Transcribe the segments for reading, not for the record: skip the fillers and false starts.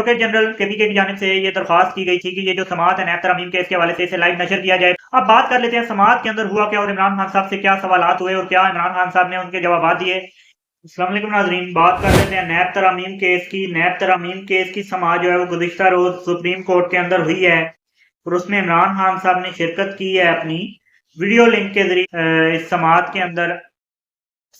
Advocate general KPK की जानिब से ये दरख्वास्त की गई थी कि ये जो समाअत है नैब तरमीम केस के हवाले से इसे लाइव नशर किया जाए। अब बात कर लेते हैं समाअत के अंदर हुआ क्या और इमरान खान साहब से क्या सवालात हुए और क्या इमरान खान साहब ने उनके जवाब दिए। अस्सलाम वालेकुम नाज़रीन, बात कर लेते हैं नैब तरामीम केस की। नैब तरामीम केस की समाअत जो है वो गुज़िश्ता रोज सुप्रीम कोर्ट के अंदर हुई है और उसमें इमरान खान साहब ने शिरकत की है अपनी वीडियो लिंक के जरिए इस समाअत के अंदर।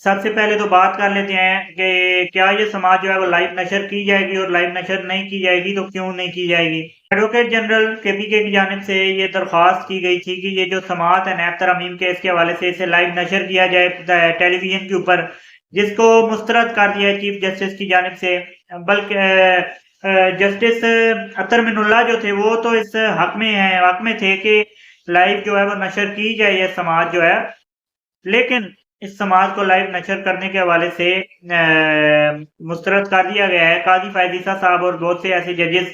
सबसे पहले तो बात कर लेते हैं कि क्या ये समाअत जो है वो लाइव नशर की जाएगी और लाइव नशर नहीं की जाएगी तो क्यों नहीं की जाएगी। एडवोकेट जनरल केपीके की जानिब से ये दरख्वास्त की गई थी कि ये जो समाअत है नैब तरामीम केस के हवाले से इसे लाइव नशर किया जाए टेलीविजन के ऊपर, जिसको मुस्तरद कर दिया है चीफ जस्टिस की जानिब से। बल्कि जस्टिस अतर मिनुल्लाह जो थे वो तो इस हक में थे कि लाइव जो है वो नशर की जाए ये समाअत जो है, लेकिन इस समाज को लाइव नशर करने के हवाले से मुस्तरद कर दिया गया है। काजी फायजीसा साहब और बहुत से ऐसे जजेस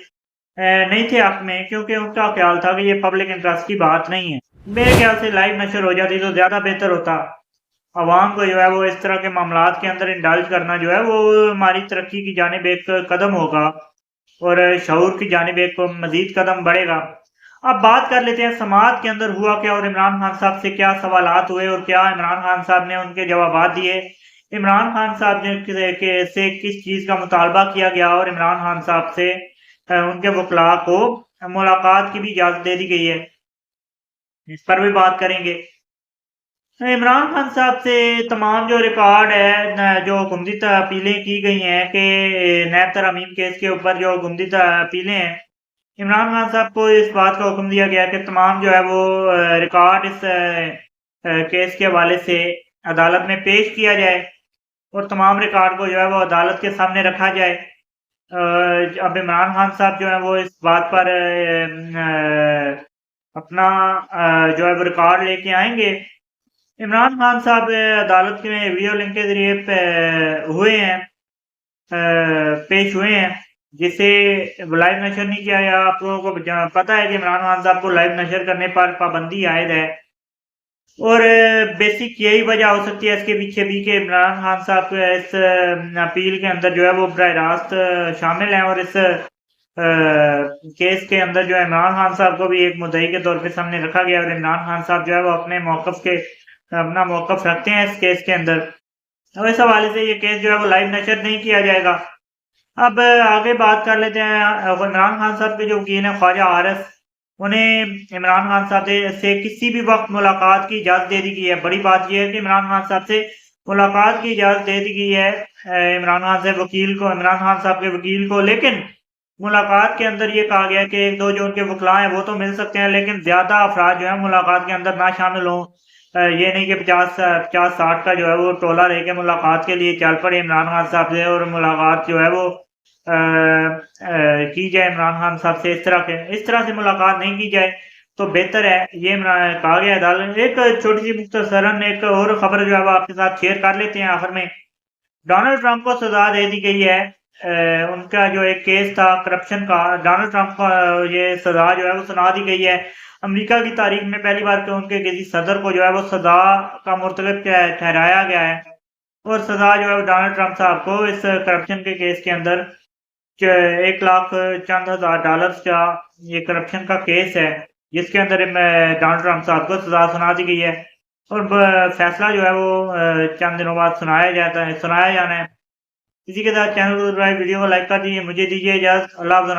नहीं थे हक में, क्योंकि उनका ख्याल था कि ये पब्लिक इंटरेस्ट की बात नहीं है। मेरे ख्याल से लाइव नशर हो जाती तो ज्यादा बेहतर होता। अवाम को जो है वो इस तरह के मामलात के अंदर इंडल्ज करना जो है वो हमारी तरक्की की जानिब एक कदम होगा और शऊर की जानिब एक मजीद कदम बढ़ेगा। अब बात कर लेते हैं समाअत के अंदर हुआ क्या और इमरान खान साहब से क्या सवालात हुए और क्या इमरान खान साहब ने उनके जवाब दिए। इमरान खान साहब से किस चीज का मुतालबा किया गया और इमरान खान साहब से उनके वकला को मुलाकात की भी इजाजत दे दी गई है, इस पर भी बात करेंगे। इमरान खान साहब से तमाम जो रिकॉर्ड है, जो गुमदित अपीलें की गई हैं कि नैब तरामीम केस के ऊपर जो गुमदित अपीलें हैं, इमरान खान साहब को इस बात का हुक्म दिया गया कि तमाम जो है वो रिकॉर्ड इस केस के हवाले से अदालत में पेश किया जाए और तमाम रिकॉर्ड को जो है वो अदालत के सामने रखा जाए। अब इमरान खान साहब जो है वो इस बात पर अपना जो है वो रिकॉर्ड लेके आएंगे। इमरान खान साहब अदालत में वीडियो लिंक के जरिए हुए हैं, पेश हुए हैं, जिसे लाइव नशर नहीं किया गया। आप लोगों को पता है कि इमरान खान साहब को लाइव नशर करने पर पाबंदी आयद है और बेसिक यही वजह हो सकती है इसके पीछे भी कि इमरान खान साहब इस अपील के अंदर जो है वो बराह रास्त शामिल हैं और इस केस के अंदर जो है इमरान खान साहब को भी एक मुद्दई के तौर पे सामने रखा गया और इमरान खान साहब जो है वो अपना मौकफ रखते हैं इस केस के अंदर। अब इस हवाले से ये केस जो है वो लाइव नशर नहीं किया जाएगा। अब आगे बात कर लेते हैं। इमरान खान साहब के जो वकील हैं ख्वाजा आरस, उन्हें इमरान खान साहब से किसी भी वक्त मुलाकात की इजाजत दे दी गई है। बड़ी बात यह है कि इमरान खान साहब से मुलाकात की इजाजत दे दी गई है इमरान खान साहब के वकील को, लेकिन मुलाकात के अंदर ये कहा गया कि एक दो जो उनके वकला हैं वो तो मिल सकते हैं, लेकिन ज्यादा अफराद जो है मुलाकात के अंदर ना शामिल हों। ये नहीं कि 50-60 का जो है वो टोला रह के मुलाकात के लिए चल पड़े इमरान खान साहब से और मुलाकात जो है वो की जाए इमरान खान साहब से। इस तरह से मुलाकात नहीं की जाए तो बेहतर है, ये कहा गया अदालत। एक छोटी सी मुख्तसरन एक और खबर जो है वो आपके साथ शेयर कर लेते हैं आखिर में। डोनाल्ड ट्रंप को सजा दे दी गई है। उनका जो एक केस था करप्शन का, डोनाल्ड ट्रंप को ये सजा जो है वो सुना दी गई है। अमेरिका की तारीख में पहली बार के उनके किसी सदर को जो है वो सजा का मुर्तकब ठहराया गया है और सजा जो है डोनाल्ड ट्रंप साहब को इस करप्शन के केस के अंदर 1 लाख चंद हजार डॉलर का ये करप्शन का केस है, जिसके अंदर डोनाल्ड ट्रंप साहब को सजा सुना दी गई है और फैसला जो है वो चंद दिनों बाद सुनाया जाना है। इसी के साथ चैनल को वीडियो को लाइक कर दीजिए। मुझे दीजिए इजाजत। अल्लाह हाफ़िज़।